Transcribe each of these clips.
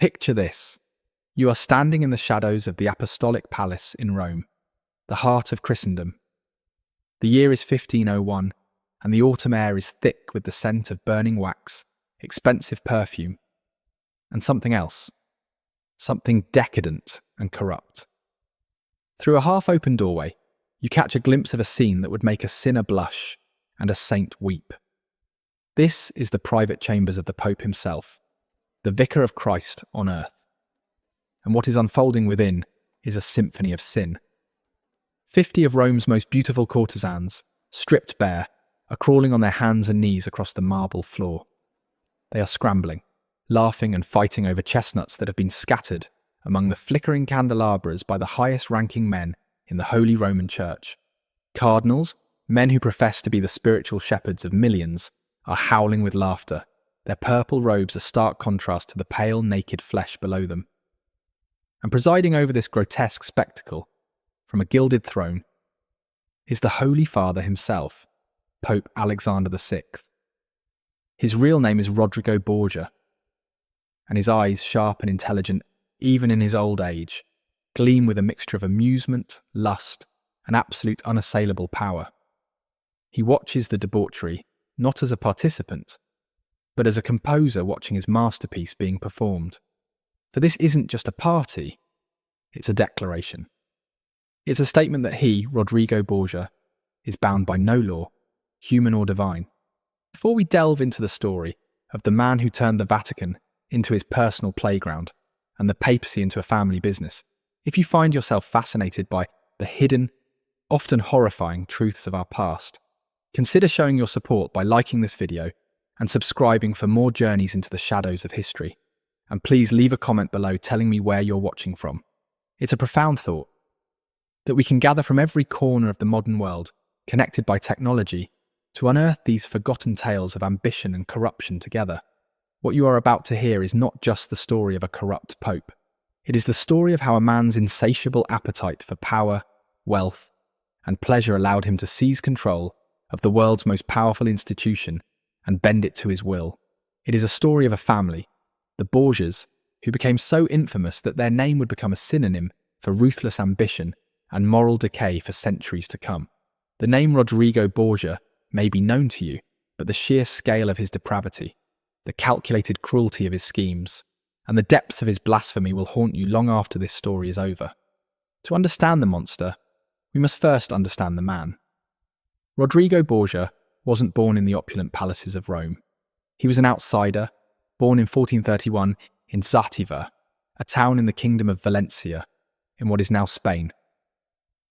Picture this. You are standing in the shadows of the Apostolic Palace in Rome, the heart of Christendom. The year is 1501, and the autumn air is thick with the scent of burning wax, expensive perfume, and something else, something decadent and corrupt. Through a half-open doorway, you catch a glimpse of a scene that would make a sinner blush and a saint weep. This is the private chambers of the Pope himself, the Vicar of Christ on earth. And what is unfolding within is a symphony of sin. 50 of Rome's most beautiful courtesans, stripped bare, are crawling on their hands and knees across the marble floor. They are scrambling, laughing and fighting over chestnuts that have been scattered among the flickering candelabras by the highest-ranking men in the Holy Roman Church. Cardinals, men who profess to be the spiritual shepherds of millions, are howling with laughter, their purple robes a stark contrast to the pale, naked flesh below them. And presiding over this grotesque spectacle, from a gilded throne, is the Holy Father himself, Pope Alexander VI. His real name is Rodrigo Borgia, and his eyes, sharp and intelligent even in his old age, gleam with a mixture of amusement, lust, and absolute unassailable power. He watches the debauchery not as a participant, but as a composer watching his masterpiece being performed. For this isn't just a party, it's a declaration. It's a statement that he, Rodrigo Borgia, is bound by no law, human or divine. Before we delve into the story of the man who turned the Vatican into his personal playground and the papacy into a family business, if you find yourself fascinated by the hidden, often horrifying truths of our past, consider showing your support by liking this video and subscribing for more journeys into the shadows of history. And please leave a comment below telling me where you're watching from. It's a profound thought that we can gather from every corner of the modern world, connected by technology, to unearth these forgotten tales of ambition and corruption together. What you are about to hear is not just the story of a corrupt pope. It is the story of how a man's insatiable appetite for power, wealth, and pleasure allowed him to seize control of the world's most powerful institution and bend it to his will. It is a story of a family, the Borgias, who became so infamous that their name would become a synonym for ruthless ambition and moral decay for centuries to come. The name Rodrigo Borgia may be known to you, but the sheer scale of his depravity, the calculated cruelty of his schemes, and the depths of his blasphemy will haunt you long after this story is over. To understand the monster, we must first understand the man. Rodrigo Borgia wasn't born in the opulent palaces of Rome. He was an outsider, born in 1431 in Zátiva, a town in the kingdom of Valencia, in what is now Spain.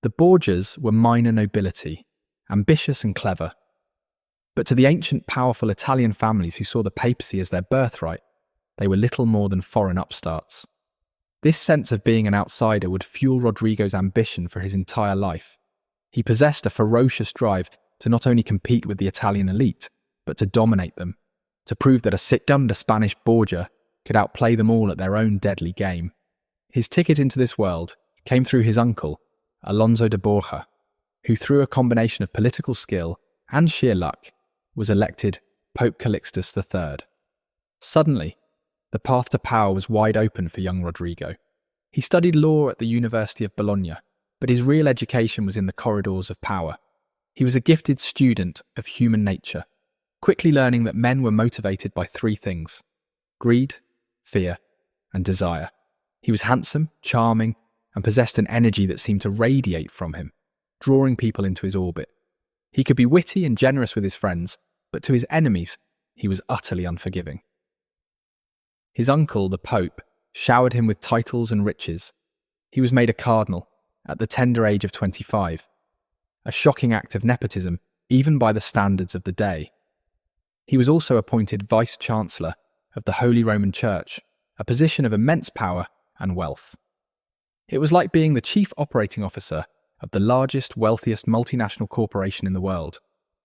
The Borgias were minor nobility, ambitious and clever. But to the ancient, powerful Italian families who saw the papacy as their birthright, they were little more than foreign upstarts. This sense of being an outsider would fuel Rodrigo's ambition for his entire life. He possessed a ferocious drive to not only compete with the Italian elite, but to dominate them, to prove that a sit-down Spanish Borgia could outplay them all at their own deadly game. His ticket into this world came through his uncle, Alonso de Borja, who through a combination of political skill and sheer luck was elected Pope Calixtus III. Suddenly, the path to power was wide open for young Rodrigo. He studied law at the University of Bologna, but his real education was in the corridors of power. He was a gifted student of human nature, quickly learning that men were motivated by three things: greed, fear, and desire. He was handsome, charming, and possessed an energy that seemed to radiate from him, drawing people into his orbit. He could be witty and generous with his friends, but to his enemies, he was utterly unforgiving. His uncle, the Pope, showered him with titles and riches. He was made a cardinal at the tender age of 25, a shocking act of nepotism even by the standards of the day. He was also appointed Vice-Chancellor of the Holy Roman Church, a position of immense power and wealth. It was like being the chief operating officer of the largest, wealthiest multinational corporation in the world.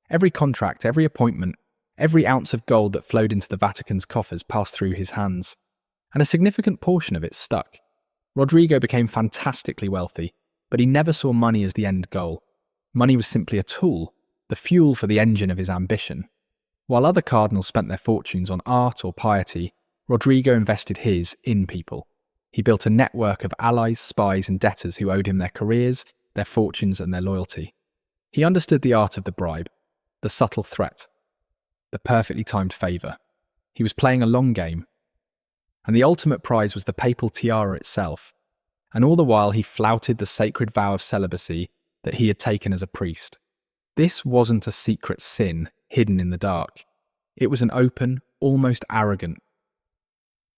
Every contract, every appointment, every ounce of gold that flowed into the Vatican's coffers passed through his hands, and a significant portion of it stuck. Rodrigo became fantastically wealthy, but he never saw money as the end goal. Money was simply a tool, the fuel for the engine of his ambition. While other cardinals spent their fortunes on art or piety, Rodrigo invested his in people. He built a network of allies, spies, and debtors who owed him their careers, their fortunes, and their loyalty. He understood the art of the bribe, the subtle threat, the perfectly timed favour. He was playing a long game, and the ultimate prize was the papal tiara itself. And all the while he flouted the sacred vow of celibacy that he had taken as a priest. This wasn't a secret sin hidden in the dark. It was an open, almost arrogant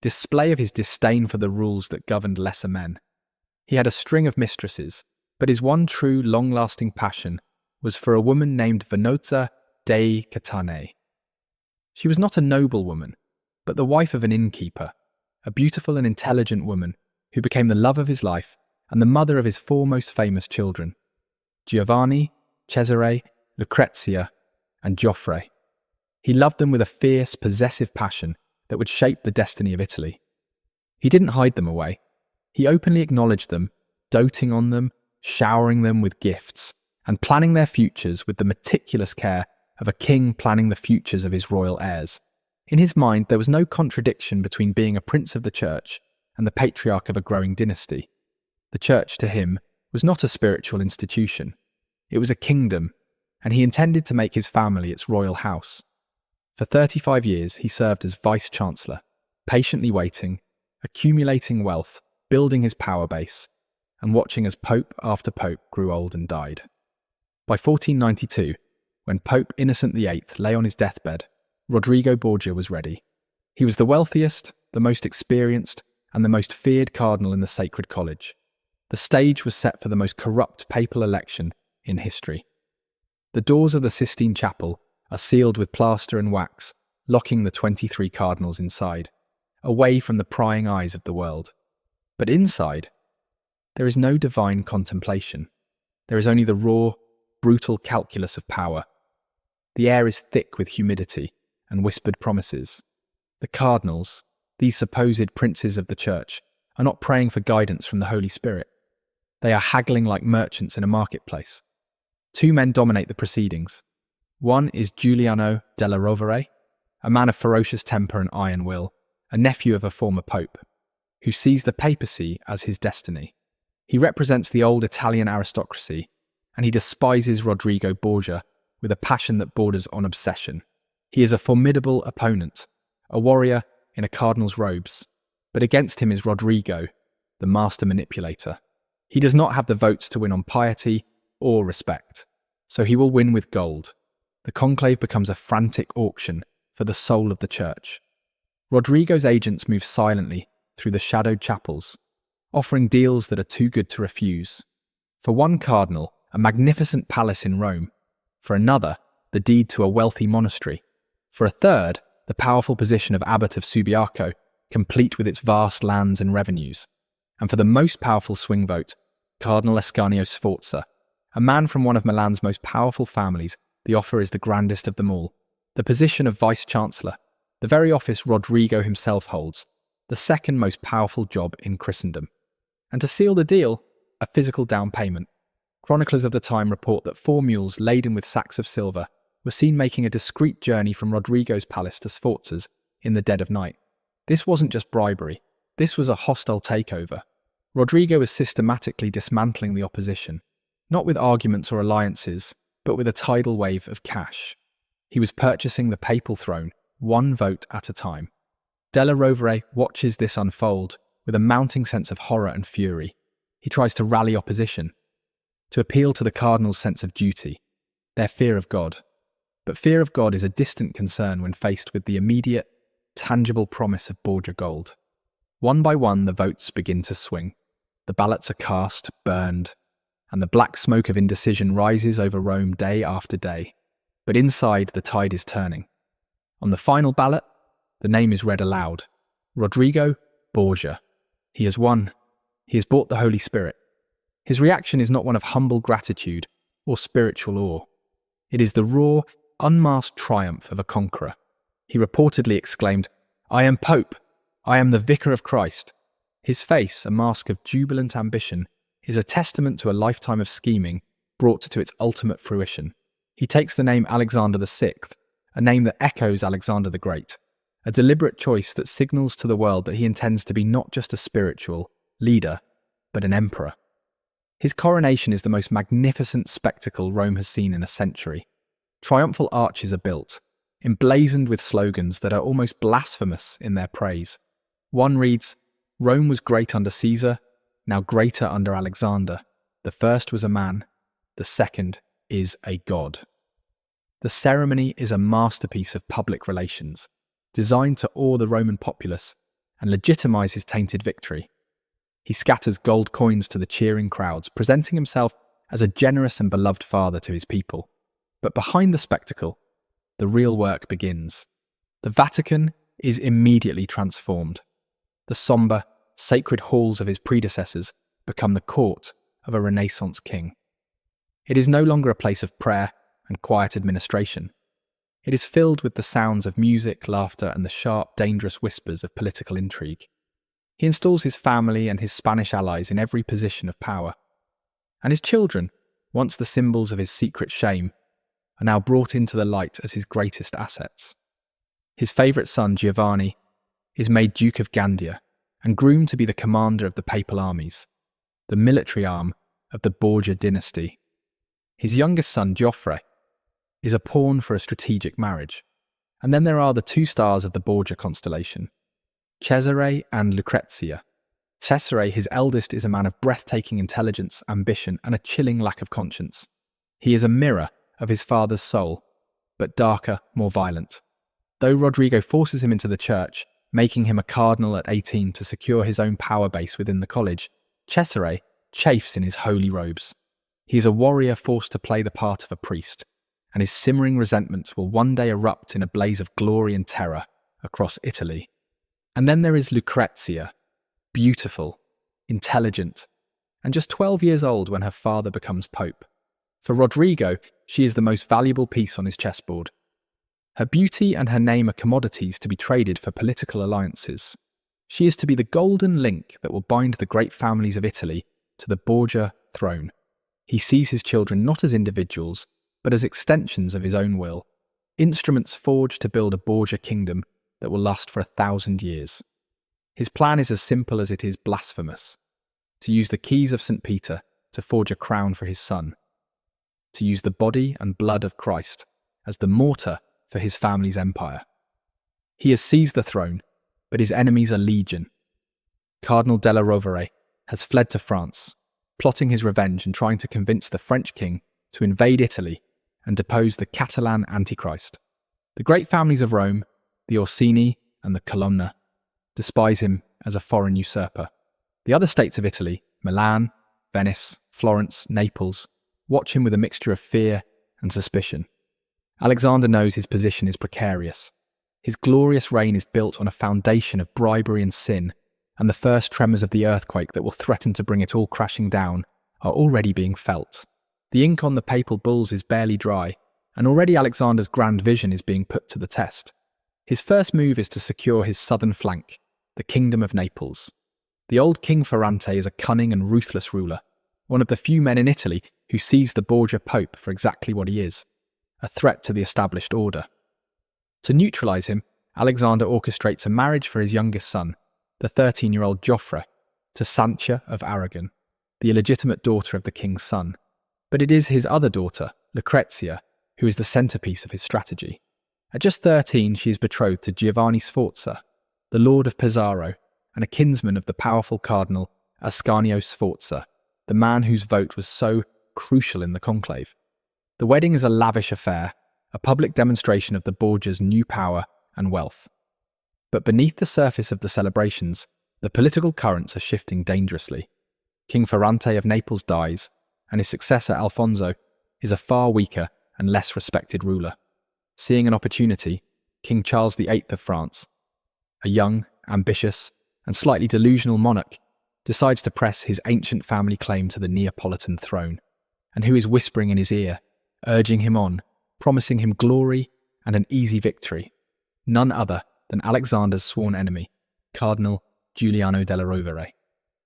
display of his disdain for the rules that governed lesser men. He had a string of mistresses, but his one true, long-lasting passion was for a woman named Venoza dei Catane. She was not a noble woman, but the wife of an innkeeper, a beautiful and intelligent woman who became the love of his life and the mother of his four most famous children, Giovanni, Cesare, Lucrezia, and Joffre. He loved them with a fierce, possessive passion that would shape the destiny of Italy. He didn't hide them away. He openly acknowledged them, doting on them, showering them with gifts, and planning their futures with the meticulous care of a king planning the futures of his royal heirs. In his mind, there was no contradiction between being a prince of the church and the patriarch of a growing dynasty. The church, to him, was not a spiritual institution. It was a kingdom, and he intended to make his family its royal house. For 35 years, he served as vice-chancellor, patiently waiting, accumulating wealth, building his power base, and watching as pope after pope grew old and died. By 1492, when Pope Innocent VIII lay on his deathbed, Rodrigo Borgia was ready. He was the wealthiest, the most experienced, and the most feared cardinal in the Sacred College. The stage was set for the most corrupt papal election in history. The doors of the Sistine Chapel are sealed with plaster and wax, locking the 23 cardinals inside, away from the prying eyes of the world. But inside, there is no divine contemplation. There is only the raw, brutal calculus of power. The air is thick with humidity and whispered promises. The cardinals, these supposed princes of the church, are not praying for guidance from the Holy Spirit. They are haggling like merchants in a marketplace. Two men dominate the proceedings. One is Giuliano della Rovere, a man of ferocious temper and iron will, a nephew of a former pope, who sees the papacy as his destiny. He represents the old Italian aristocracy, and he despises Rodrigo Borgia with a passion that borders on obsession. He is a formidable opponent, a warrior in a cardinal's robes, but against him is Rodrigo, the master manipulator. He does not have the votes to win on piety or respect, so he will win with gold. The conclave becomes a frantic auction for the soul of the church. Rodrigo's agents move silently through the shadowed chapels, offering deals that are too good to refuse. For one cardinal, a magnificent palace in Rome. For another, the deed to a wealthy monastery. For a third, the powerful position of abbot of Subiaco, complete with its vast lands and revenues. And for the most powerful swing vote, Cardinal Ascanio Sforza, a man from one of Milan's most powerful families, the offer is the grandest of them all. The position of Vice-Chancellor, the very office Rodrigo himself holds, the second most powerful job in Christendom. And to seal the deal, a physical down payment. Chroniclers of the time report that 4 mules laden with sacks of silver were seen making a discreet journey from Rodrigo's palace to Sforza's in the dead of night. This wasn't just bribery, this was a hostile takeover. Rodrigo was systematically dismantling the opposition, not with arguments or alliances, but with a tidal wave of cash. He was purchasing the papal throne, one vote at a time. Della Rovere watches this unfold with a mounting sense of horror and fury. He tries to rally opposition, to appeal to the cardinals' sense of duty, their fear of God. But fear of God is a distant concern when faced with the immediate, tangible promise of Borgia gold. One by one, the votes begin to swing. The ballots are cast, burned, and the black smoke of indecision rises over Rome day after day. But inside, the tide is turning. On the final ballot, the name is read aloud. Rodrigo Borgia. He has won. He has bought the Holy Spirit. His reaction is not one of humble gratitude or spiritual awe. It is the raw, unmasked triumph of a conqueror. He reportedly exclaimed, "I am Pope! I am the Vicar of Christ!" His face, a mask of jubilant ambition, is a testament to a lifetime of scheming brought to its ultimate fruition. He takes the name Alexander VI, a name that echoes Alexander the Great, a deliberate choice that signals to the world that he intends to be not just a spiritual leader, but an emperor. His coronation is the most magnificent spectacle Rome has seen in a century. Triumphal arches are built, emblazoned with slogans that are almost blasphemous in their praise. One reads, "Rome was great under Caesar, now greater under Alexander. The first was a man, the second is a god." The ceremony is a masterpiece of public relations, designed to awe the Roman populace and legitimize his tainted victory. He scatters gold coins to the cheering crowds, presenting himself as a generous and beloved father to his people. But behind the spectacle, the real work begins. The Vatican is immediately transformed. The sombre, sacred halls of his predecessors become the court of a Renaissance king. It is no longer a place of prayer and quiet administration. It is filled with the sounds of music, laughter, and the sharp, dangerous whispers of political intrigue. He installs his family and his Spanish allies in every position of power. And his children, once the symbols of his secret shame, are now brought into the light as his greatest assets. His favourite son, Giovanni, is made Duke of Gandia and groomed to be the commander of the papal armies, the military arm of the Borgia dynasty. His youngest son, Geoffrey, is a pawn for a strategic marriage. And then there are the two stars of the Borgia constellation, Cesare and Lucrezia. Cesare, his eldest, is a man of breathtaking intelligence, ambition, and a chilling lack of conscience. He is a mirror of his father's soul, but darker, more violent. Though Rodrigo forces him into the church, making him a cardinal at 18 to secure his own power base within the college, Cesare chafes in his holy robes. He is a warrior forced to play the part of a priest, and his simmering resentment will one day erupt in a blaze of glory and terror across Italy. And then there is Lucrezia, beautiful, intelligent, and just 12 years old when her father becomes pope. For Rodrigo, she is the most valuable piece on his chessboard. Her beauty and her name are commodities to be traded for political alliances. She is to be the golden link that will bind the great families of Italy to the Borgia throne. He sees his children not as individuals, but as extensions of his own will, instruments forged to build a Borgia kingdom that will last for 1,000 years. His plan is as simple as it is blasphemous: to use the keys of St. Peter to forge a crown for his son, to use the body and blood of Christ as the mortar for his family's empire. He has seized the throne, but his enemies are legion. Cardinal della Rovere has fled to France, plotting his revenge and trying to convince the French king to invade Italy and depose the Catalan Antichrist. The great families of Rome, the Orsini and the Colonna, despise him as a foreign usurper. The other states of Italy, Milan, Venice, Florence, Naples, watch him with a mixture of fear and suspicion. Alexander knows his position is precarious. His glorious reign is built on a foundation of bribery and sin, and the first tremors of the earthquake that will threaten to bring it all crashing down are already being felt. The ink on the papal bulls is barely dry, and already Alexander's grand vision is being put to the test. His first move is to secure his southern flank, the Kingdom of Naples. The old King Ferrante is a cunning and ruthless ruler, one of the few men in Italy who sees the Borgia Pope for exactly what he is, a threat to the established order. To neutralise him, Alexander orchestrates a marriage for his youngest son, the 13-year-old Geoffrey, to Sancha of Aragon, the illegitimate daughter of the king's son. But it is his other daughter, Lucrezia, who is the centrepiece of his strategy. At just 13, she is betrothed to Giovanni Sforza, the Lord of Pesaro, and a kinsman of the powerful Cardinal Ascanio Sforza, the man whose vote was so crucial in the conclave. The wedding is a lavish affair, a public demonstration of the Borgia's new power and wealth. But beneath the surface of the celebrations, the political currents are shifting dangerously. King Ferrante of Naples dies, and his successor Alfonso is a far weaker and less respected ruler. Seeing an opportunity, King Charles VIII of France, a young, ambitious, and slightly delusional monarch, decides to press his ancient family claim to the Neapolitan throne, and who is whispering in his ear, urging him on, promising him glory and an easy victory. None other than Alexander's sworn enemy, Cardinal Giuliano della Rovere.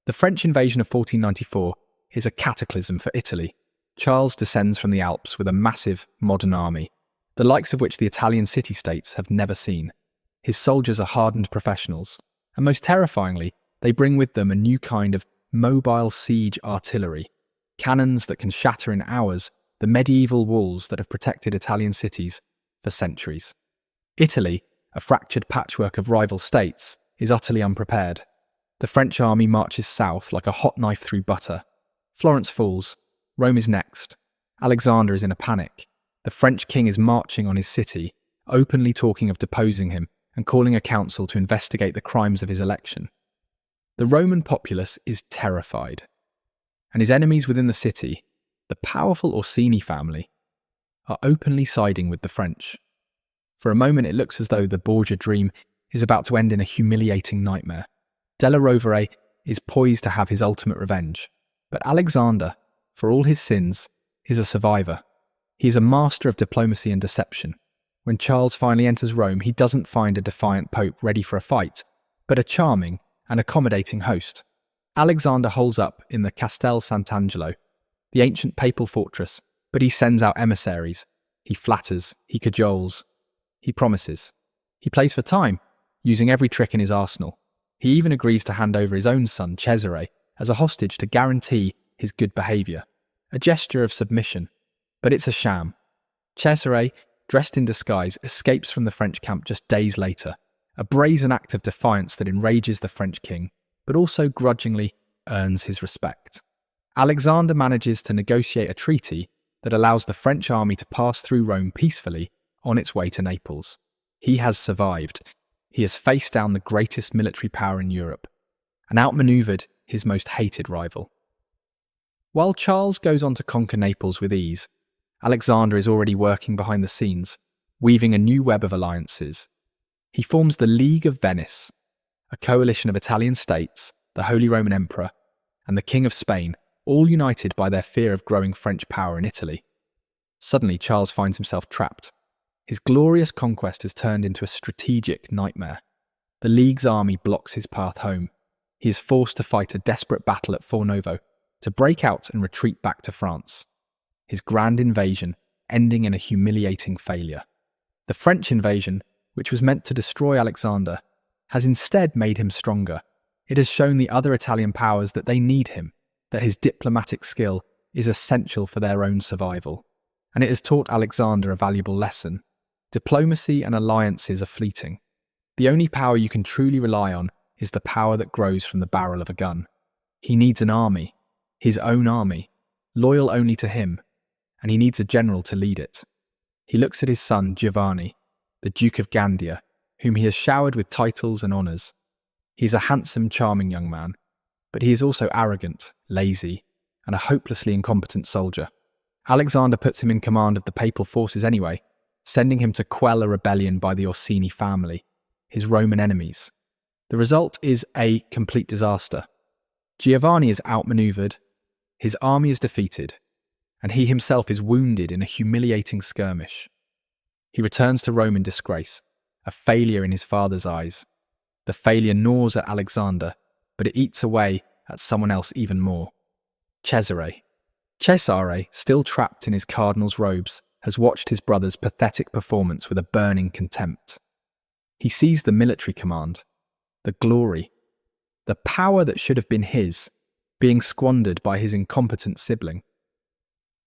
The French invasion of 1494 is a cataclysm for Italy. Charles descends from the Alps with a massive modern army, the likes of which the Italian city-states have never seen. His soldiers are hardened professionals, and most terrifyingly, they bring with them a new kind of mobile siege artillery, cannons that can shatter in hours the medieval walls that have protected Italian cities for centuries. Italy, a fractured patchwork of rival states, is utterly unprepared. The French army marches south like a hot knife through butter. Florence falls. Rome is next. Alexander is in a panic. The French king is marching on his city, openly talking of deposing him and calling a council to investigate the crimes of his election. The Roman populace is terrified, and his enemies within the city, the powerful Orsini family, are openly siding with the French. For a moment it looks as though the Borgia dream is about to end in a humiliating nightmare. Della Rovere is poised to have his ultimate revenge, but Alexander, for all his sins, is a survivor. He is a master of diplomacy and deception. When Charles finally enters Rome, he doesn't find a defiant pope ready for a fight, but a charming and accommodating host. Alexander holds up in the Castel Sant'Angelo, the ancient papal fortress, but he sends out emissaries. He flatters, he cajoles, he promises. He plays for time, using every trick in his arsenal. He even agrees to hand over his own son, Cesare, as a hostage to guarantee his good behaviour. A gesture of submission, but it's a sham. Cesare, dressed in disguise, escapes from the French camp just days later, a brazen act of defiance that enrages the French king, but also grudgingly earns his respect. Alexander manages to negotiate a treaty that allows the French army to pass through Rome peacefully on its way to Naples. He has survived. He has faced down the greatest military power in Europe and outmaneuvered his most hated rival. While Charles goes on to conquer Naples with ease, Alexander is already working behind the scenes, weaving a new web of alliances. He forms the League of Venice, a coalition of Italian states, the Holy Roman Emperor, and the King of Spain, all united by their fear of growing French power in Italy. Suddenly, Charles finds himself trapped. His glorious conquest has turned into a strategic nightmare. The League's army blocks his path home. He is forced to fight a desperate battle at Fornovo, to break out and retreat back to France. His grand invasion ending in a humiliating failure. The French invasion, which was meant to destroy Alexander, has instead made him stronger. It has shown the other Italian powers that they need him, that his diplomatic skill is essential for their own survival. And it has taught Alexander a valuable lesson. Diplomacy and alliances are fleeting. The only power you can truly rely on is the power that grows from the barrel of a gun. He needs an army, his own army, loyal only to him, and he needs a general to lead it. He looks at his son, Giovanni, the Duke of Gandia, whom he has showered with titles and honours. He is a handsome, charming young man, but he is also arrogant, lazy, and a hopelessly incompetent soldier. Alexander puts him in command of the papal forces anyway, sending him to quell a rebellion by the Orsini family, his Roman enemies. The result is a complete disaster. Giovanni is outmaneuvered, his army is defeated, and he himself is wounded in a humiliating skirmish. He returns to Rome in disgrace, a failure in his father's eyes. The failure gnaws at Alexander, but it eats away at someone else even more. Cesare, still trapped in his cardinal's robes, has watched his brother's pathetic performance with a burning contempt. He sees the military command, the glory, the power that should have been his, being squandered by his incompetent sibling.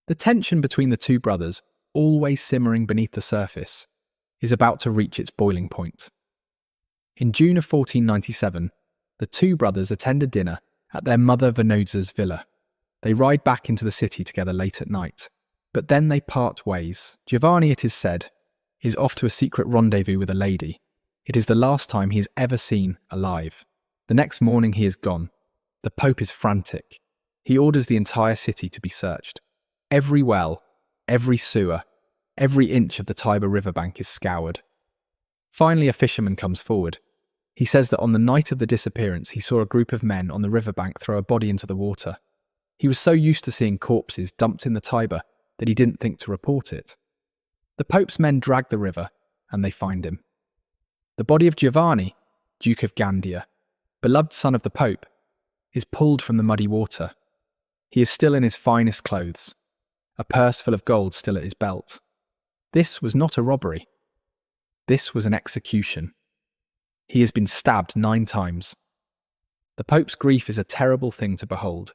The tension between the two brothers, always simmering beneath the surface, is about to reach its boiling point. In June of 1497, the two brothers attend a dinner at their mother Venozza's villa. They ride back into the city together late at night, but then they part ways. Giovanni, it is said, is off to a secret rendezvous with a lady. It is the last time he is ever seen alive. The next morning he is gone. The Pope is frantic. He orders the entire city to be searched. Every well, every sewer, every inch of the Tiber riverbank is scoured. Finally, a fisherman comes forward. He says that on the night of the disappearance, he saw a group of men on the riverbank throw a body into the water. He was so used to seeing corpses dumped in the Tiber that he didn't think to report it. The Pope's men drag the river, and they find him. The body of Giovanni, Duke of Gandia, beloved son of the Pope, is pulled from the muddy water. He is still in his finest clothes, a purse full of gold still at his belt. This was not a robbery. This was an execution. He has been stabbed 9 times. The Pope's grief is a terrible thing to behold.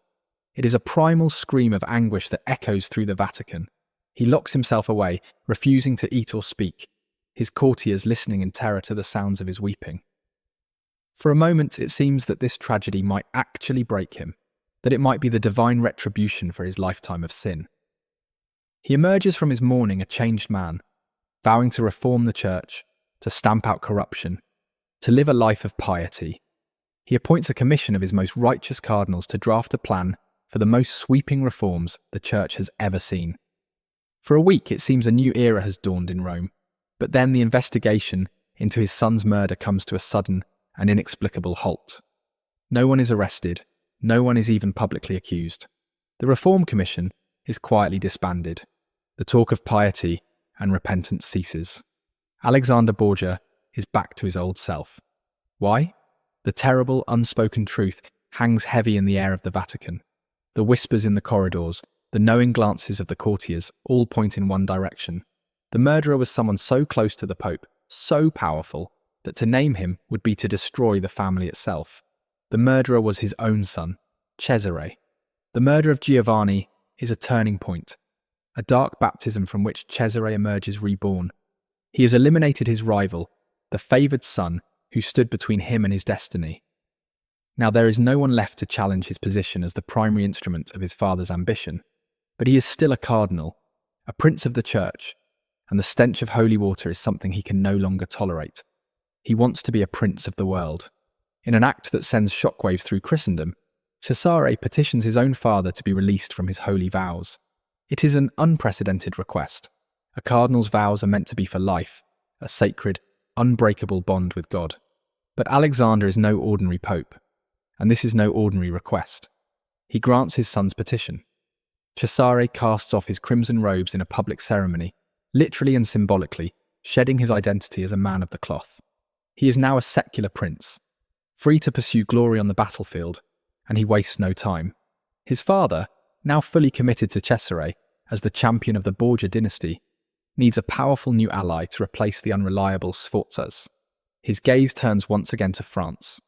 It is a primal scream of anguish that echoes through the Vatican. He locks himself away, refusing to eat or speak, his courtiers listening in terror to the sounds of his weeping. For a moment, it seems that this tragedy might actually break him, that it might be the divine retribution for his lifetime of sin. He emerges from his mourning a changed man, vowing to reform the Church, to stamp out corruption, to live a life of piety. He appoints a commission of his most righteous cardinals to draft a plan for the most sweeping reforms the Church has ever seen. For a week, it seems a new era has dawned in Rome, but then the investigation into his son's murder comes to a sudden and inexplicable halt. No one is arrested, no one is even publicly accused. The Reform Commission is quietly disbanded. The talk of piety and repentance ceases. Alexander Borgia is back to his old self. Why? The terrible, unspoken truth hangs heavy in the air of the Vatican. The whispers in the corridors, the knowing glances of the courtiers, all point in one direction. The murderer was someone so close to the Pope, so powerful, that to name him would be to destroy the family itself. The murderer was his own son, Cesare. The murder of Giovanni is a turning point, a dark baptism from which Cesare emerges reborn. He has eliminated his rival, the favoured son who stood between him and his destiny. Now there is no one left to challenge his position as the primary instrument of his father's ambition, but he is still a cardinal, a prince of the Church, and the stench of holy water is something he can no longer tolerate. He wants to be a prince of the world. In an act that sends shockwaves through Christendom, Cesare petitions his own father to be released from his holy vows. It is an unprecedented request. A cardinal's vows are meant to be for life, a sacred, unbreakable bond with God. But Alexander is no ordinary pope, and this is no ordinary request. He grants his son's petition. Cesare casts off his crimson robes in a public ceremony, literally and symbolically, shedding his identity as a man of the cloth. He is now a secular prince, free to pursue glory on the battlefield, and he wastes no time. His father, now fully committed to Cesare as the champion of the Borgia dynasty, needs a powerful new ally to replace the unreliable Sforzas. His gaze turns once again to France.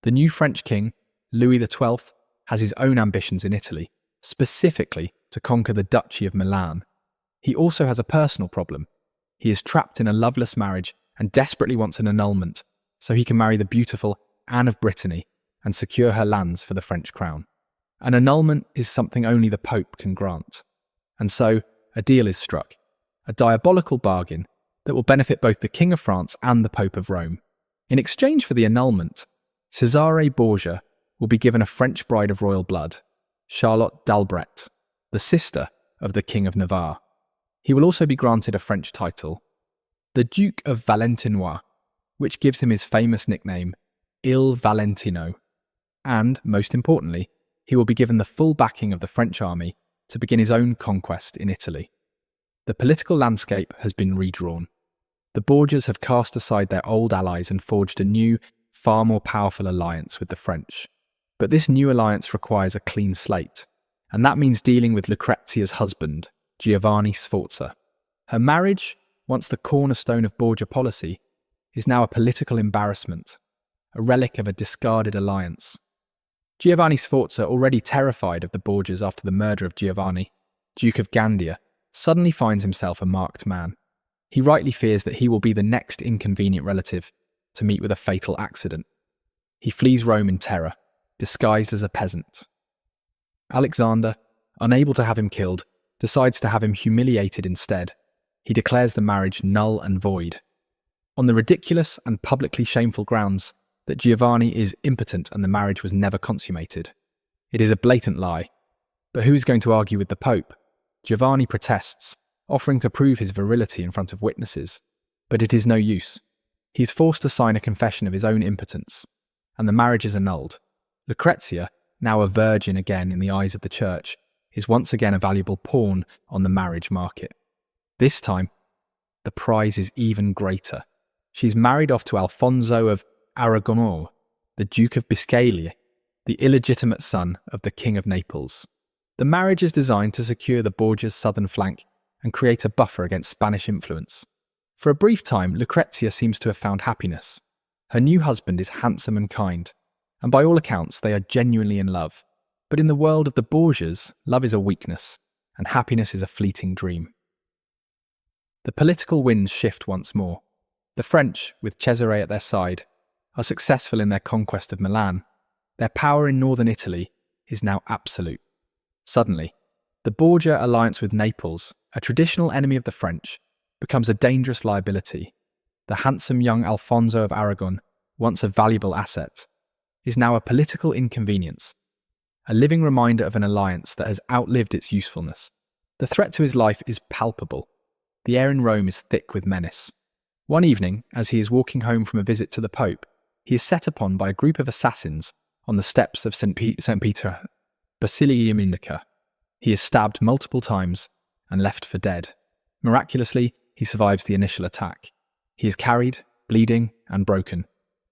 The new French king, Louis XII, has his own ambitions in Italy, specifically to conquer the Duchy of Milan. He also has a personal problem. He is trapped in a loveless marriage and desperately wants an annulment so he can marry the beautiful Anne of Brittany and secure her lands for the French crown. An annulment is something only the Pope can grant. And so, a deal is struck, a diabolical bargain that will benefit both the King of France and the Pope of Rome. In exchange for the annulment, Cesare Borgia will be given a French bride of royal blood, Charlotte d'Albret, the sister of the King of Navarre. He will also be granted a French title, the Duke of Valentinois, which gives him his famous nickname, Il Valentino. And, most importantly, he will be given the full backing of the French army to begin his own conquest in Italy. The political landscape has been redrawn. The Borgias have cast aside their old allies and forged a new, far more powerful alliance with the French. But this new alliance requires a clean slate, and that means dealing with Lucrezia's husband, Giovanni Sforza. Her marriage, once the cornerstone of Borgia policy, is now a political embarrassment, a relic of a discarded alliance. Giovanni Sforza, already terrified of the Borgias after the murder of Giovanni, Duke of Gandia, suddenly finds himself a marked man. He rightly fears that he will be the next inconvenient relative to meet with a fatal accident. He flees Rome in terror, disguised as a peasant. Alexander, unable to have him killed, decides to have him humiliated instead. He declares the marriage null and void, on the ridiculous and publicly shameful grounds that Giovanni is impotent and the marriage was never consummated. It is a blatant lie. But who is going to argue with the Pope? Giovanni protests, offering to prove his virility in front of witnesses. But it is no use. He is forced to sign a confession of his own impotence, and the marriage is annulled. Lucrezia, now a virgin again in the eyes of the Church, is once again a valuable pawn on the marriage market. This time, the prize is even greater. She's married off to Alfonso of Aragon, the Duke of Biscaya, the illegitimate son of the King of Naples. The marriage is designed to secure the Borgias' southern flank and create a buffer against Spanish influence. For a brief time, Lucrezia seems to have found happiness. Her new husband is handsome and kind, and by all accounts they are genuinely in love. But in the world of the Borgias, love is a weakness, and happiness is a fleeting dream. The political winds shift once more. The French, with Cesare at their side, are successful in their conquest of Milan. Their power in northern Italy is now absolute. Suddenly, the Borgia alliance with Naples, a traditional enemy of the French, becomes a dangerous liability. The handsome young Alfonso of Aragon, once a valuable asset, is now a political inconvenience, a living reminder of an alliance that has outlived its usefulness. The threat to his life is palpable. The air in Rome is thick with menace. One evening, as he is walking home from a visit to the Pope, he is set upon by a group of assassins on the steps of St. Peter, Basilica Indica. He is stabbed multiple times and left for dead. Miraculously, he survives the initial attack. He is carried, bleeding and broken,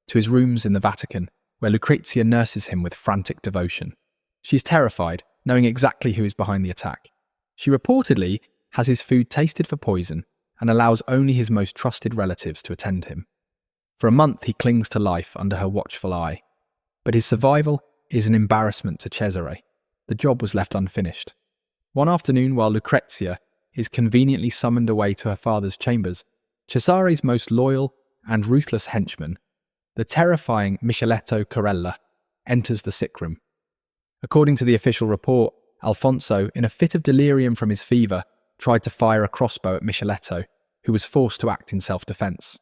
to his rooms in the Vatican, where Lucrezia nurses him with frantic devotion. She is terrified, knowing exactly who is behind the attack. She reportedly has his food tasted for poison and allows only his most trusted relatives to attend him. For a month he clings to life under her watchful eye, but his survival is an embarrassment to Cesare. The job was left unfinished. One afternoon, while Lucrezia is conveniently summoned away to her father's chambers, Cesare's most loyal and ruthless henchman, the terrifying Micheletto Corella, enters the sick room. According to the official report, Alfonso, in a fit of delirium from his fever, tried to fire a crossbow at Micheletto, who was forced to act in self-defense.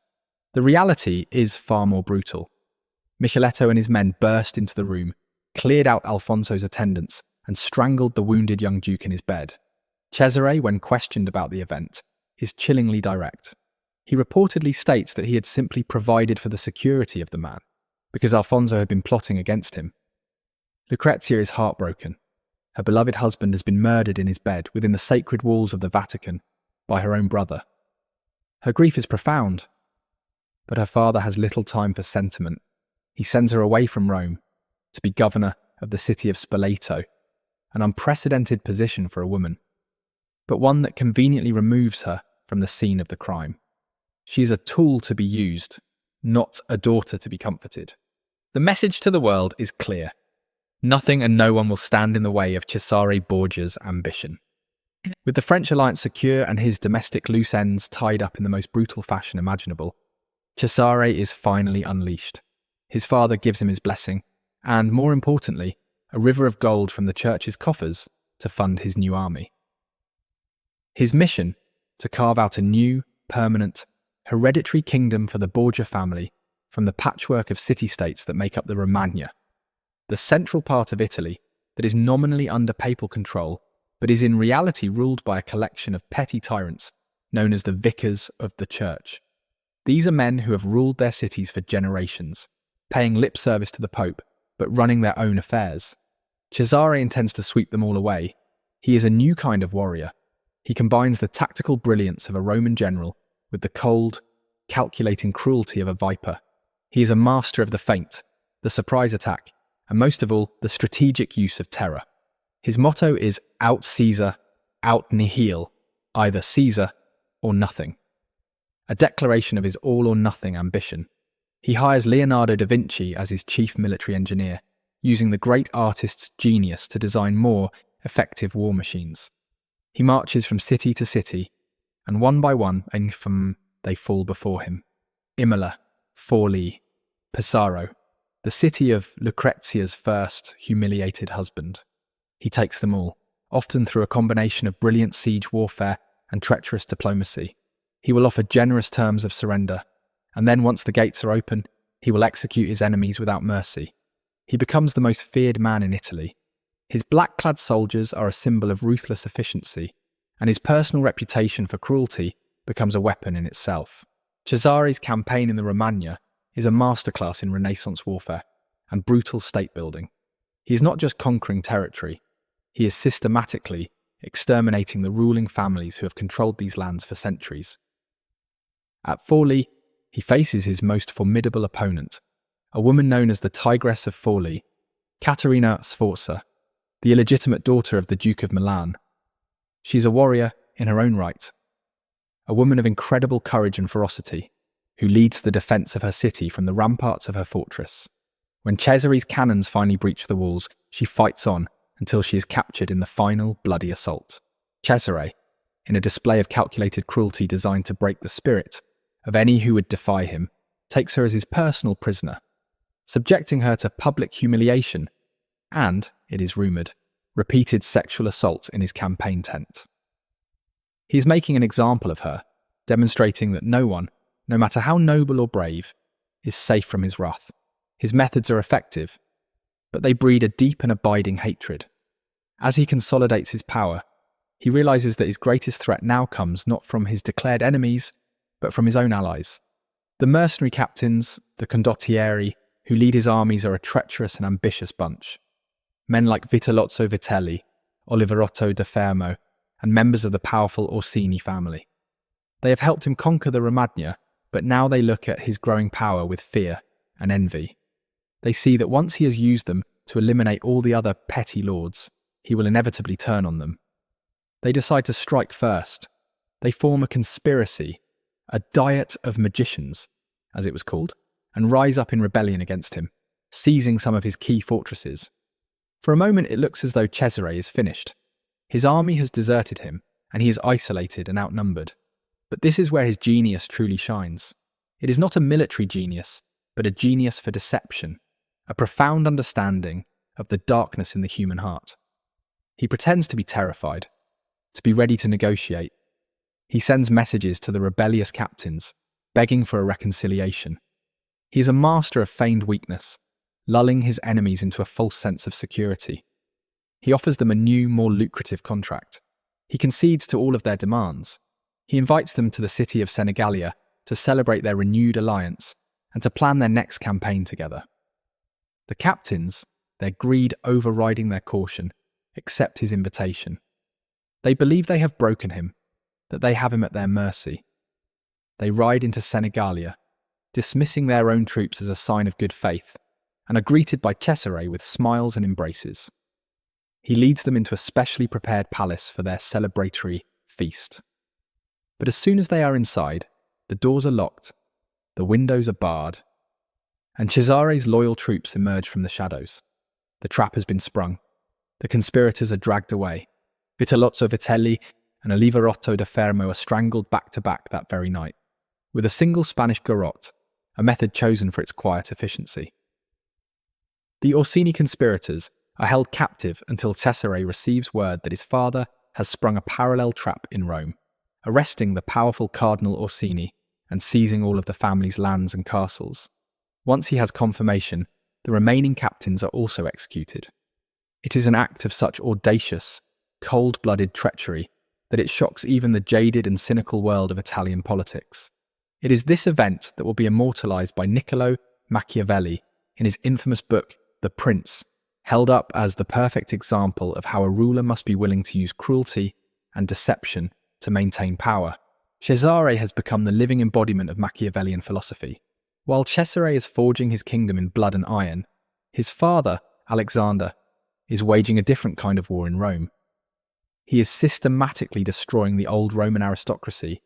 The reality is far more brutal. Micheletto and his men burst into the room, cleared out Alfonso's attendants, and strangled the wounded young duke in his bed. Cesare, when questioned about the event, is chillingly direct. He reportedly states that he had simply provided for the security of the man, because Alfonso had been plotting against him. Lucrezia is heartbroken. Her beloved husband has been murdered in his bed within the sacred walls of the Vatican by her own brother. Her grief is profound, but her father has little time for sentiment. He sends her away from Rome to be governor of the city of Spoleto, an unprecedented position for a woman, but one that conveniently removes her from the scene of the crime. She is a tool to be used, not a daughter to be comforted. The message to the world is clear. Nothing and no one will stand in the way of Cesare Borgia's ambition. With the French alliance secure and his domestic loose ends tied up in the most brutal fashion imaginable, Cesare is finally unleashed. His father gives him his blessing, and, more importantly, a river of gold from the church's coffers to fund his new army. His mission, to carve out a new, permanent, hereditary kingdom for the Borgia family from the patchwork of city-states that make up the Romagna, the central part of Italy that is nominally under papal control, but is in reality ruled by a collection of petty tyrants known as the vicars of the church. These are men who have ruled their cities for generations, paying lip service to the Pope, but running their own affairs. Cesare intends to sweep them all away. He is a new kind of warrior. He combines the tactical brilliance of a Roman general with the cold, calculating cruelty of a viper. He is a master of the feint, the surprise attack, and most of all, the strategic use of terror. His motto is out Caesar, out nihil, either Caesar or nothing. A declaration of his all-or-nothing ambition. He hires Leonardo da Vinci as his chief military engineer, using the great artist's genius to design more effective war machines. He marches from city to city, and one by one, they fall before him. Imola, Forlì, Pesaro, the city of Lucrezia's first humiliated husband. He takes them all, often through a combination of brilliant siege warfare and treacherous diplomacy. He will offer generous terms of surrender, and then once the gates are open, he will execute his enemies without mercy. He becomes the most feared man in Italy. His black-clad soldiers are a symbol of ruthless efficiency, and his personal reputation for cruelty becomes a weapon in itself. Cesare's campaign in the Romagna is a masterclass in Renaissance warfare and brutal state-building. He is not just conquering territory, he is systematically exterminating the ruling families who have controlled these lands for centuries. At Forlì, he faces his most formidable opponent, a woman known as the Tigress of Forlì, Caterina Sforza, the illegitimate daughter of the Duke of Milan. She is a warrior in her own right, a woman of incredible courage and ferocity, who leads the defence of her city from the ramparts of her fortress. When Cesare's cannons finally breach the walls, she fights on until she is captured in the final bloody assault. Cesare, in a display of calculated cruelty designed to break the spirit of any who would defy him, takes her as his personal prisoner, subjecting her to public humiliation and, it is rumoured, repeated sexual assault in his campaign tent. He is making an example of her, demonstrating that no one, no matter how noble or brave, is safe from his wrath. His methods are effective, but they breed a deep and abiding hatred. As he consolidates his power, he realises that his greatest threat now comes not from his declared enemies, but from his own allies. The mercenary captains, the condottieri, who lead his armies are a treacherous and ambitious bunch. Men like Vitellozzo Vitelli, Oliverotto da Fermo, and members of the powerful Orsini family. They have helped him conquer the Romagna, but now they look at his growing power with fear and envy. They see that once he has used them to eliminate all the other petty lords, he will inevitably turn on them. They decide to strike first. They form a conspiracy, a diet of magicians, as it was called, and rise up in rebellion against him, seizing some of his key fortresses. For a moment it looks as though Cesare is finished. His army has deserted him, and he is isolated and outnumbered. But this is where his genius truly shines. It is not a military genius, but a genius for deception, a profound understanding of the darkness in the human heart. He pretends to be terrified, to be ready to negotiate. He sends messages to the rebellious captains, begging for a reconciliation. He is a master of feigned weakness, lulling his enemies into a false sense of security. He offers them a new, more lucrative contract. He concedes to all of their demands. He invites them to the city of Senegalia to celebrate their renewed alliance and to plan their next campaign together. The captains, their greed overriding their caution, accept his invitation. They believe they have broken him, that they have him at their mercy. They ride into Senegalia, dismissing their own troops as a sign of good faith, and are greeted by Cesare with smiles and embraces. He leads them into a specially prepared palace for their celebratory feast. But as soon as they are inside, the doors are locked, the windows are barred, and Cesare's loyal troops emerge from the shadows. The trap has been sprung. The conspirators are dragged away. Vitellozzo Vitelli and Oliverotto da Fermo are strangled back to back that very night, with a single Spanish garrote, a method chosen for its quiet efficiency. The Orsini conspirators are held captive until Cesare receives word that his father has sprung a parallel trap in Rome, arresting the powerful Cardinal Orsini and seizing all of the family's lands and castles. Once he has confirmation, the remaining captains are also executed. It is an act of such audacious, cold-blooded treachery that it shocks even the jaded and cynical world of Italian politics. It is this event that will be immortalized by Niccolo Machiavelli in his infamous book, The Prince, held up as the perfect example of how a ruler must be willing to use cruelty and deception to maintain power. Cesare has become the living embodiment of Machiavellian philosophy. While Cesare is forging his kingdom in blood and iron, his father, Alexander, is waging a different kind of war in Rome. He is systematically destroying the old Roman aristocracy,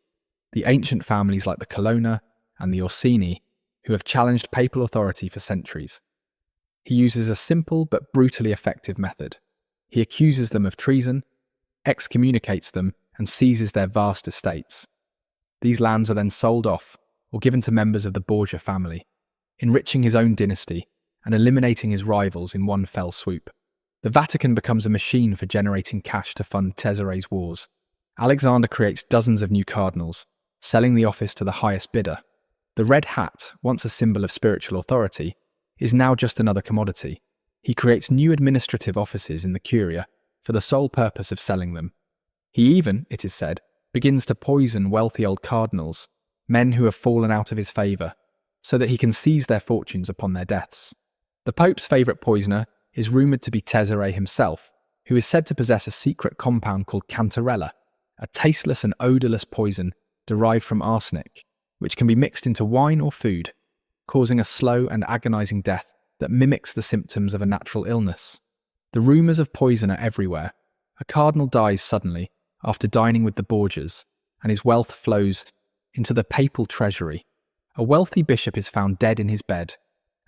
the ancient families like the Colonna and the Orsini, who have challenged papal authority for centuries. He uses a simple but brutally effective method. He accuses them of treason, excommunicates them, and seizes their vast estates. These lands are then sold off or given to members of the Borgia family, enriching his own dynasty and eliminating his rivals in one fell swoop. The Vatican becomes a machine for generating cash to fund Cesare's wars. Alexander creates dozens of new cardinals, selling the office to the highest bidder. The red hat, once a symbol of spiritual authority, is now just another commodity. He creates new administrative offices in the Curia for the sole purpose of selling them. He even, it is said, begins to poison wealthy old cardinals, men who have fallen out of his favour, so that he can seize their fortunes upon their deaths. The Pope's favourite poisoner is rumoured to be Cesare himself, who is said to possess a secret compound called cantarella, a tasteless and odourless poison derived from arsenic, which can be mixed into wine or food, causing a slow and agonising death that mimics the symptoms of a natural illness. The rumours of poison are everywhere. A cardinal dies suddenly after dining with the Borgias, and his wealth flows into the papal treasury. A wealthy bishop is found dead in his bed,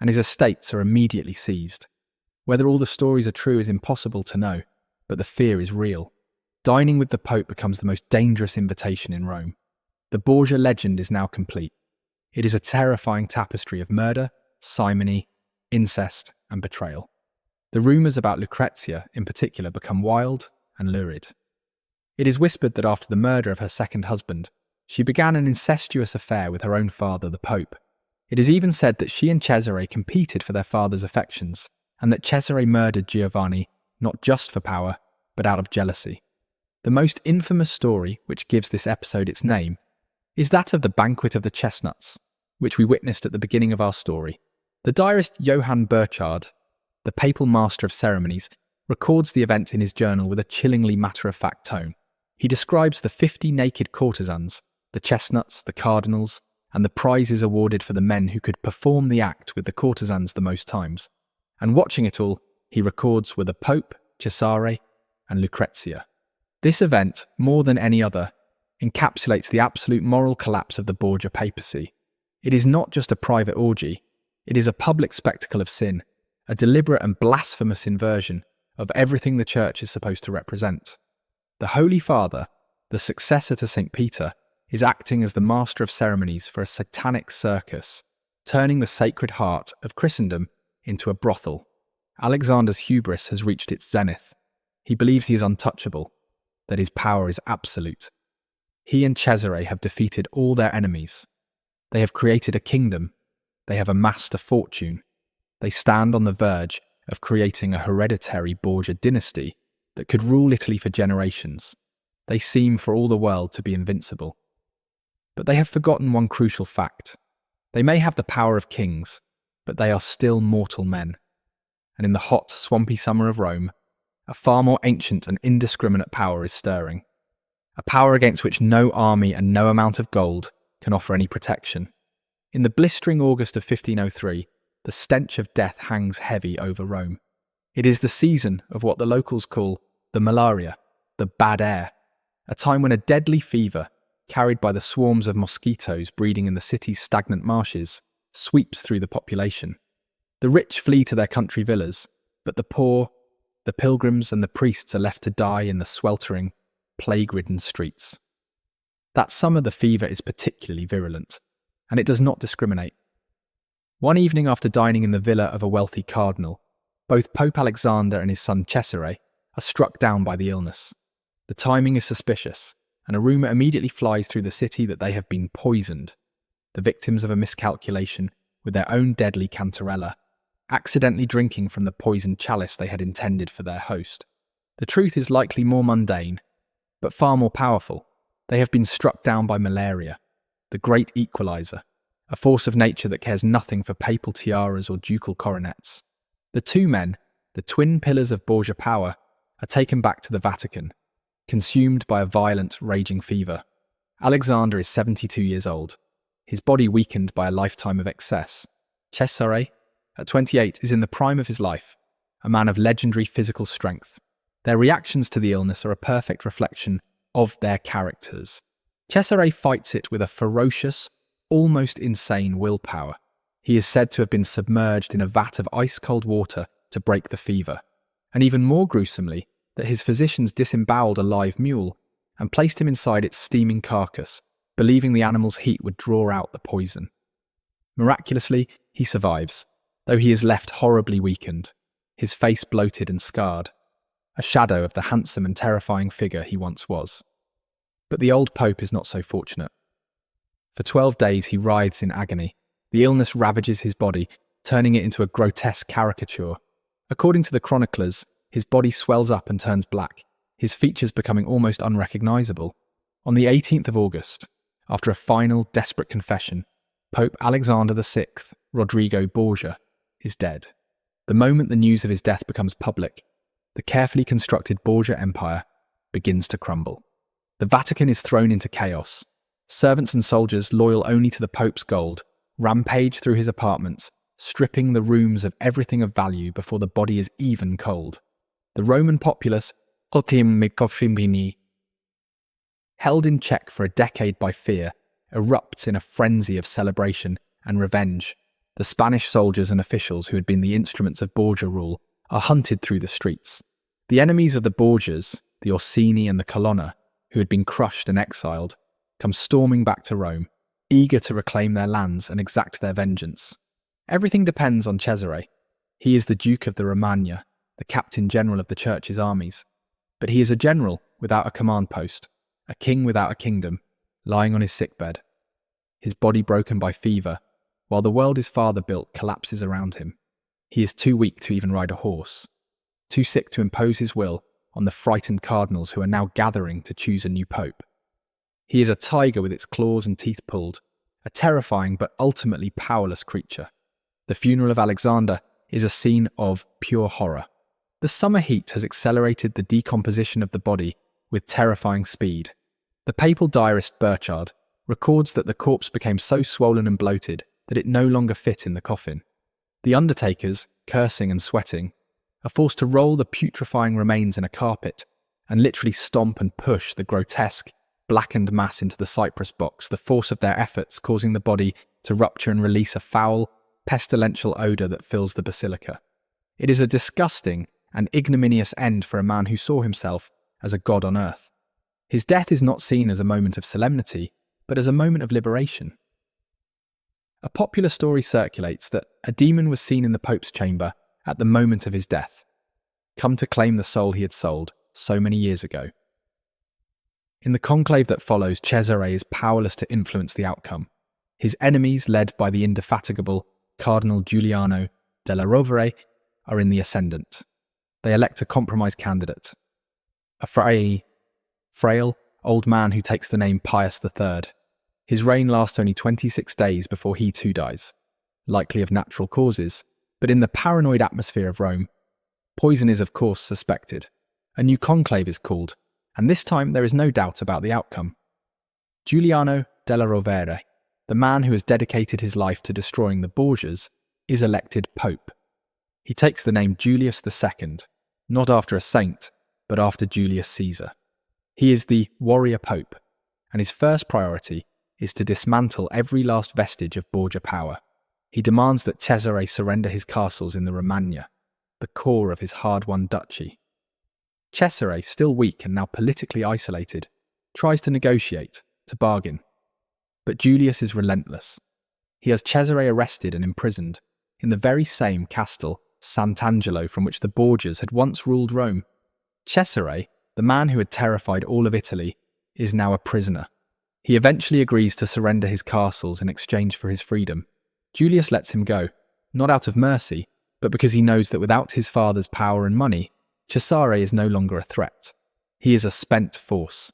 and his estates are immediately seized. Whether all the stories are true is impossible to know, but the fear is real. Dining with the Pope becomes the most dangerous invitation in Rome. The Borgia legend is now complete. It is a terrifying tapestry of murder, simony, incest, and betrayal. The rumours about Lucrezia, in particular, become wild and lurid. It is whispered that after the murder of her second husband, she began an incestuous affair with her own father, the Pope. It is even said that she and Cesare competed for their father's affections, and that Cesare murdered Giovanni not just for power, but out of jealousy. The most infamous story, which gives this episode its name, is that of the Banquet of the Chestnuts, which we witnessed at the beginning of our story. The diarist Johann Burchard, the papal master of ceremonies, records the event in his journal with a chillingly matter-of-fact tone. He describes the 50 naked courtesans, the chestnuts, the cardinals, and the prizes awarded for the men who could perform the act with the courtesans the most times. And watching it all, he records were the Pope, Cesare, and Lucrezia. This event, more than any other, encapsulates the absolute moral collapse of the Borgia papacy. It is not just a private orgy, it is a public spectacle of sin, a deliberate and blasphemous inversion of everything the Church is supposed to represent. The Holy Father, the successor to St. Peter, is acting as the master of ceremonies for a satanic circus, turning the Sacred Heart of Christendom into a brothel. Alexander's hubris has reached its zenith. He believes he is untouchable, that his power is absolute. He and Cesare have defeated all their enemies. They have created a kingdom. They have amassed a fortune. They stand on the verge of creating a hereditary Borgia dynasty that could rule Italy for generations. They seem for all the world to be invincible. But they have forgotten one crucial fact. They may have the power of kings, but they are still mortal men. And in the hot, swampy summer of Rome, a far more ancient and indiscriminate power is stirring. A power against which no army and no amount of gold can offer any protection. In the blistering August of 1503, the stench of death hangs heavy over Rome. It is the season of what the locals call the malaria, the bad air, a time when a deadly fever, carried by the swarms of mosquitoes breeding in the city's stagnant marshes, sweeps through the population. The rich flee to their country villas, but the poor, the pilgrims and the priests are left to die in the sweltering, plague-ridden streets. That summer the fever is particularly virulent, and it does not discriminate. One evening after dining in the villa of a wealthy cardinal, both Pope Alexander and his son Cesare are struck down by the illness. The timing is suspicious, and a rumour immediately flies through the city that they have been poisoned, the victims of a miscalculation with their own deadly cantarella, accidentally drinking from the poisoned chalice they had intended for their host. The truth is likely more mundane, but far more powerful. They have been struck down by malaria, the great equalizer, a force of nature that cares nothing for papal tiaras or ducal coronets. The two men, the twin pillars of Borgia power, are taken back to the Vatican, consumed by a violent, raging fever. Alexander is 72 years old, his body weakened by a lifetime of excess. Cesare, at 28, is in the prime of his life, a man of legendary physical strength. Their reactions to the illness are a perfect reflection of their characters. Cesare fights it with a ferocious, almost insane willpower. He is said to have been submerged in a vat of ice-cold water to break the fever, and even more gruesomely, that his physicians disemboweled a live mule and placed him inside its steaming carcass, believing the animal's heat would draw out the poison. Miraculously, he survives, though he is left horribly weakened, his face bloated and scarred, a shadow of the handsome and terrifying figure he once was. But the old Pope is not so fortunate. For 12 days he writhes in agony. The illness ravages his body, turning it into a grotesque caricature. According to the chroniclers, his body swells up and turns black, his features becoming almost unrecognisable. On the 18th of August, after a final, desperate confession, Pope Alexander VI, Rodrigo Borgia, is dead. The moment the news of his death becomes public, the carefully constructed Borgia Empire begins to crumble. The Vatican is thrown into chaos. Servants and soldiers, loyal only to the Pope's gold, rampage through his apartments, stripping the rooms of everything of value before the body is even cold. The Roman populace, held in check for a decade by fear, erupts in a frenzy of celebration and revenge. The Spanish soldiers and officials who had been the instruments of Borgia rule are hunted through the streets. The enemies of the Borgias, the Orsini and the Colonna, who had been crushed and exiled, come storming back to Rome, eager to reclaim their lands and exact their vengeance. Everything depends on Cesare. He is the Duke of the Romagna, the Captain General of the Church's armies. But he is a general without a command post, a king without a kingdom, lying on his sickbed. His body broken by fever, while the world his father built collapses around him. He is too weak to even ride a horse, too sick to impose his will on the frightened cardinals who are now gathering to choose a new pope. He is a tiger with its claws and teeth pulled, a terrifying but ultimately powerless creature. The funeral of Alexander is a scene of pure horror. The summer heat has accelerated the decomposition of the body with terrifying speed. The papal diarist Burchard records that the corpse became so swollen and bloated that it no longer fit in the coffin. The undertakers, cursing and sweating, are forced to roll the putrefying remains in a carpet and literally stomp and push the grotesque, blackened mass into the cypress box, the force of their efforts causing the body to rupture and release a foul, pestilential odour that fills the basilica. It is a disgusting and ignominious end for a man who saw himself as a god on earth. His death is not seen as a moment of solemnity, but as a moment of liberation. A popular story circulates that a demon was seen in the Pope's chamber at the moment of his death, come to claim the soul he had sold so many years ago. In the conclave that follows, Cesare is powerless to influence the outcome. His enemies, led by the indefatigable Cardinal Giuliano della Rovere, are in the ascendant. They elect a compromise candidate, a frail, old man who takes the name Pius III. His reign lasts only 26 days before he too dies, likely of natural causes, but in the paranoid atmosphere of Rome, poison is of course suspected. A new conclave is called, and this time there is no doubt about the outcome. Giuliano della Rovere, the man who has dedicated his life to destroying the Borgias, is elected Pope. He takes the name Julius II, not after a saint, but after Julius Caesar. He is the warrior Pope, and his first priority is to dismantle every last vestige of Borgia power. He demands that Cesare surrender his castles in the Romagna, the core of his hard-won duchy. Cesare, still weak and now politically isolated, tries to negotiate, to bargain. But Julius is relentless. He has Cesare arrested and imprisoned in the very same Castle Sant'Angelo from which the Borgias had once ruled Rome. Cesare, the man who had terrified all of Italy, is now a prisoner. He eventually agrees to surrender his castles in exchange for his freedom. Julius lets him go, not out of mercy, but because he knows that without his father's power and money, Cesare is no longer a threat. He is a spent force.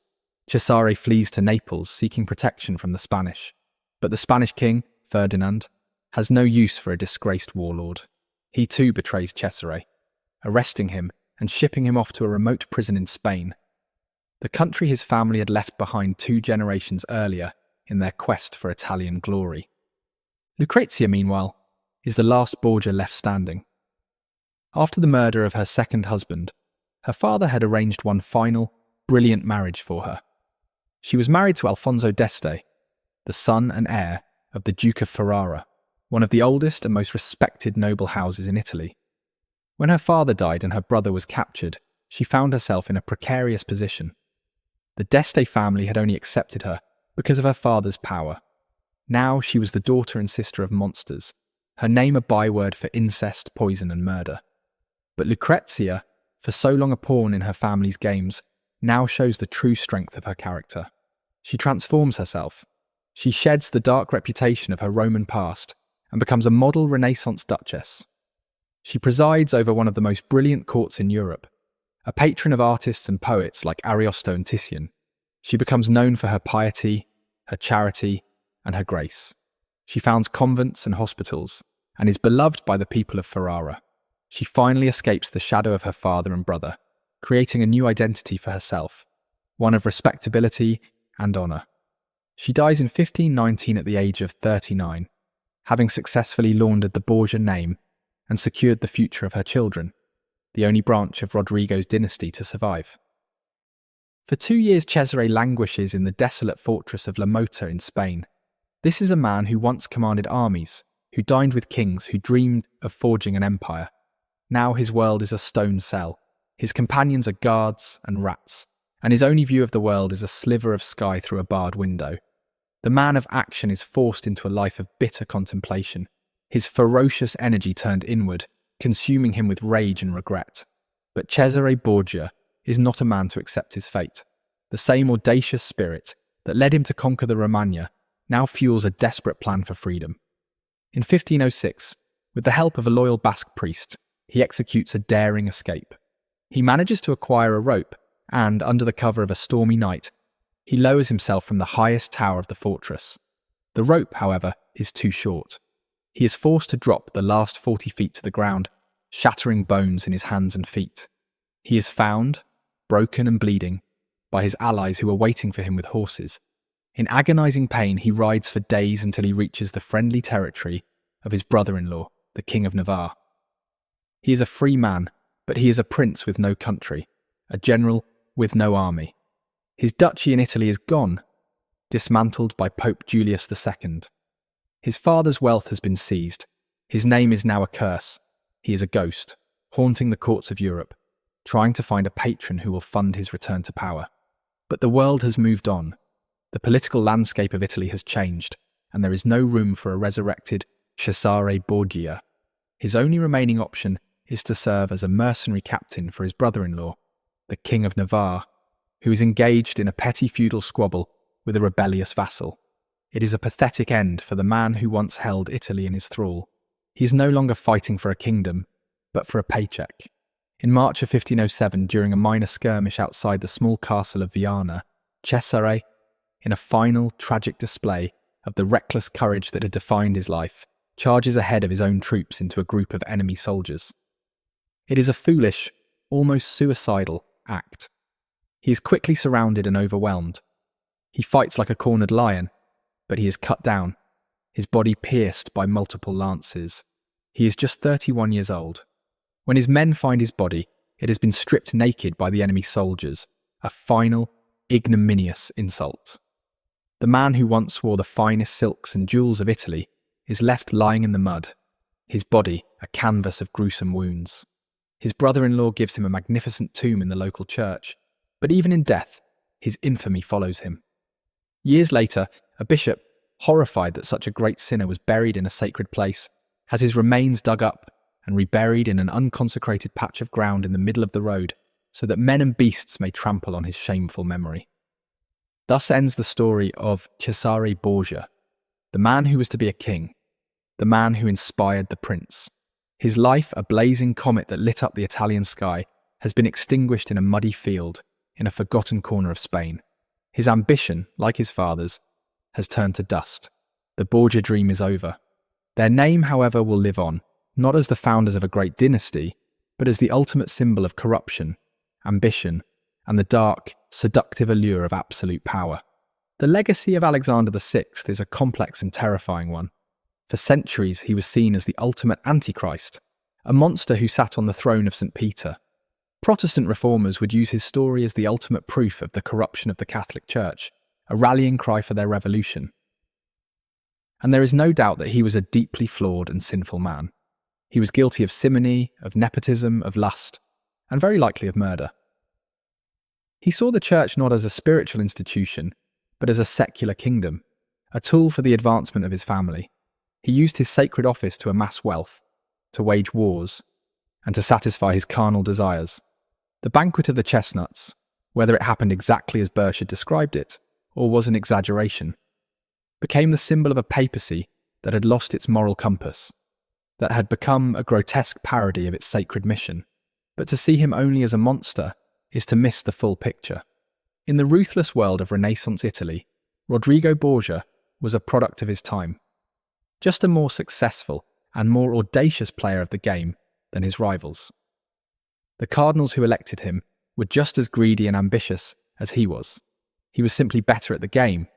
Cesare flees to Naples, seeking protection from the Spanish. But the Spanish king, Ferdinand, has no use for a disgraced warlord. He too betrays Cesare, arresting him and shipping him off to a remote prison in Spain, the country his family had left behind 2 generations earlier in their quest for Italian glory. Lucrezia, meanwhile, is the last Borgia left standing. After the murder of her second husband, her father had arranged one final, brilliant marriage for her. She was married to Alfonso d'Este, the son and heir of the Duke of Ferrara, one of the oldest and most respected noble houses in Italy. When her father died and her brother was captured, she found herself in a precarious position. The d'Este family had only accepted her because of her father's power. Now she was the daughter and sister of monsters, her name a byword for incest, poison and murder. But Lucrezia, for so long a pawn in her family's games, now shows the true strength of her character. She transforms herself. She sheds the dark reputation of her Roman past and becomes a model Renaissance duchess. She presides over one of the most brilliant courts in Europe, a patron of artists and poets like Ariosto and Titian. She becomes known for her piety, her charity, and her grace. She founds convents and hospitals, and is beloved by the people of Ferrara. She finally escapes the shadow of her father and brother, creating a new identity for herself, one of respectability and honour. She dies in 1519 at the age of 39, having successfully laundered the Borgia name and secured the future of her children, the only branch of Rodrigo's dynasty to survive. For 2 years, Cesare languishes in the desolate fortress of La Mota in Spain. This is a man who once commanded armies, who dined with kings, who dreamed of forging an empire. Now his world is a stone cell. His companions are guards and rats, and his only view of the world is a sliver of sky through a barred window. The man of action is forced into a life of bitter contemplation, his ferocious energy turned inward, consuming him with rage and regret. But Cesare Borgia is not a man to accept his fate. The same audacious spirit that led him to conquer the Romagna now fuels a desperate plan for freedom. In 1506, with the help of a loyal Basque priest, he executes a daring escape. He manages to acquire a rope and, under the cover of a stormy night, he lowers himself from the highest tower of the fortress. The rope, however, is too short. He is forced to drop the last 40 feet to the ground, shattering bones in his hands and feet. He is found, broken and bleeding, by his allies who are waiting for him with horses. In agonizing pain, he rides for days until he reaches the friendly territory of his brother-in-law, the King of Navarre. He is a free man, but he is a prince with no country, a general with no army. His duchy in Italy is gone, dismantled by Pope Julius II. His father's wealth has been seized. His name is now a curse. He is a ghost, haunting the courts of Europe, trying to find a patron who will fund his return to power. But the world has moved on. The political landscape of Italy has changed, and there is no room for a resurrected Cesare Borgia. His only remaining option is to serve as a mercenary captain for his brother-in-law, the King of Navarre, who is engaged in a petty feudal squabble with a rebellious vassal. It is a pathetic end for the man who once held Italy in his thrall. He is no longer fighting for a kingdom, but for a paycheck. In March of 1507, during a minor skirmish outside the small castle of Viana, Cesare, in a final, tragic display of the reckless courage that had defined his life, charges ahead of his own troops into a group of enemy soldiers. It is a foolish, almost suicidal act. He is quickly surrounded and overwhelmed. He fights like a cornered lion, but he is cut down, his body pierced by multiple lances. He is just 31 years old. When his men find his body, it has been stripped naked by the enemy soldiers, a final, ignominious insult. The man who once wore the finest silks and jewels of Italy is left lying in the mud, his body a canvas of gruesome wounds. His brother-in-law gives him a magnificent tomb in the local church, but even in death, his infamy follows him. Years later, a bishop, horrified that such a great sinner was buried in a sacred place, has his remains dug up and reburied in an unconsecrated patch of ground in the middle of the road, so that men and beasts may trample on his shameful memory. Thus ends the story of Cesare Borgia, the man who was to be a king, the man who inspired the prince. His life, a blazing comet that lit up the Italian sky, has been extinguished in a muddy field in a forgotten corner of Spain. His ambition, like his father's, has turned to dust. The Borgia dream is over. Their name, however, will live on, not as the founders of a great dynasty, but as the ultimate symbol of corruption, ambition, and the dark, seductive allure of absolute power. The legacy of Alexander VI is a complex and terrifying one. For centuries, he was seen as the ultimate Antichrist, a monster who sat on the throne of St. Peter. Protestant reformers would use his story as the ultimate proof of the corruption of the Catholic Church, a rallying cry for their revolution. And there is no doubt that he was a deeply flawed and sinful man. He was guilty of simony, of nepotism, of lust, and very likely of murder. He saw the church not as a spiritual institution, but as a secular kingdom, a tool for the advancement of his family. He used his sacred office to amass wealth, to wage wars, and to satisfy his carnal desires. The Banquet of the Chestnuts, whether it happened exactly as Burch had described it, or was an exaggeration, became the symbol of a papacy that had lost its moral compass, that had become a grotesque parody of its sacred mission. But to see him only as a monster is to miss the full picture. In the ruthless world of Renaissance Italy, Rodrigo Borgia was a product of his time, just a more successful and more audacious player of the game than his rivals. The cardinals who elected him were just as greedy and ambitious as he was. He was simply better at the game.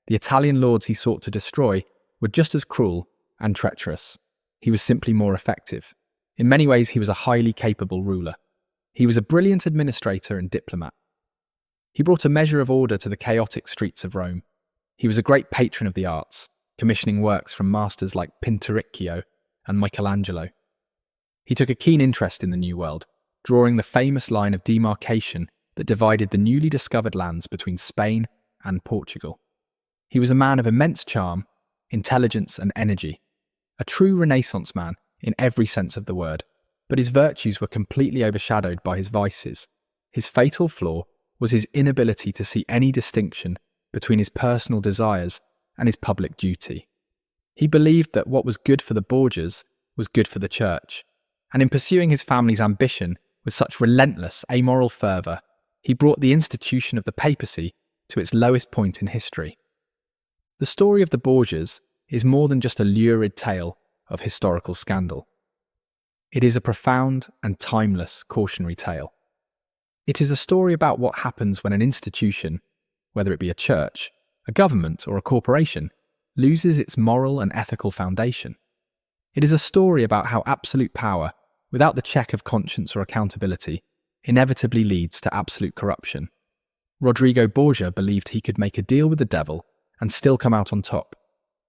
The Italian lords he sought to destroy were just as cruel and treacherous. He was simply more effective. In many ways, he was a highly capable ruler. He was a brilliant administrator and diplomat. He brought a measure of order to the chaotic streets of Rome. He was a great patron of the arts, commissioning works from masters like Pinturicchio and Michelangelo. He took a keen interest in the New World, drawing the famous line of demarcation that divided the newly discovered lands between Spain and Portugal. He was a man of immense charm, intelligence and energy, a true Renaissance man in every sense of the word, but his virtues were completely overshadowed by his vices. His fatal flaw was his inability to see any distinction between his personal desires and his public duty. He believed that what was good for the Borgias was good for the church, and in pursuing his family's ambition with such relentless amoral fervour, he brought the institution of the papacy to its lowest point in history. The story of the Borgias is more than just a lurid tale of historical scandal. It is a profound and timeless cautionary tale. It is a story about what happens when an institution, whether it be a church, a government, or a corporation, loses its moral and ethical foundation. It is a story about how absolute power, without the check of conscience or accountability, inevitably leads to absolute corruption. Rodrigo Borgia believed he could make a deal with the devil and still come out on top.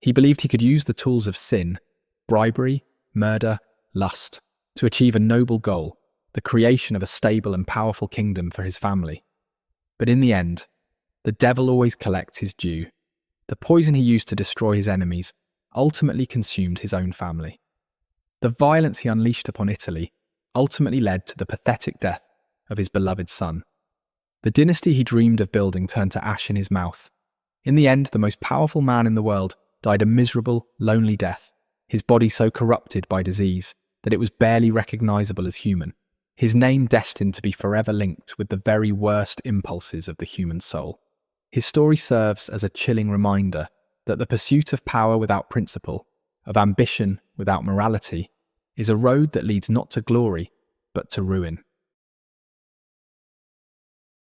He believed he could use the tools of sin, bribery, murder, lust, to achieve a noble goal, the creation of a stable and powerful kingdom for his family. But in the end, the devil always collects his due. The poison he used to destroy his enemies ultimately consumed his own family. The violence he unleashed upon Italy ultimately led to the pathetic death of his beloved son. The dynasty he dreamed of building turned to ash in his mouth. In the end, the most powerful man in the world died a miserable, lonely death, his body so corrupted by disease that it was barely recognisable as human, his name destined to be forever linked with the very worst impulses of the human soul. His story serves as a chilling reminder that the pursuit of power without principle, of ambition without morality, is a road that leads not to glory, but to ruin.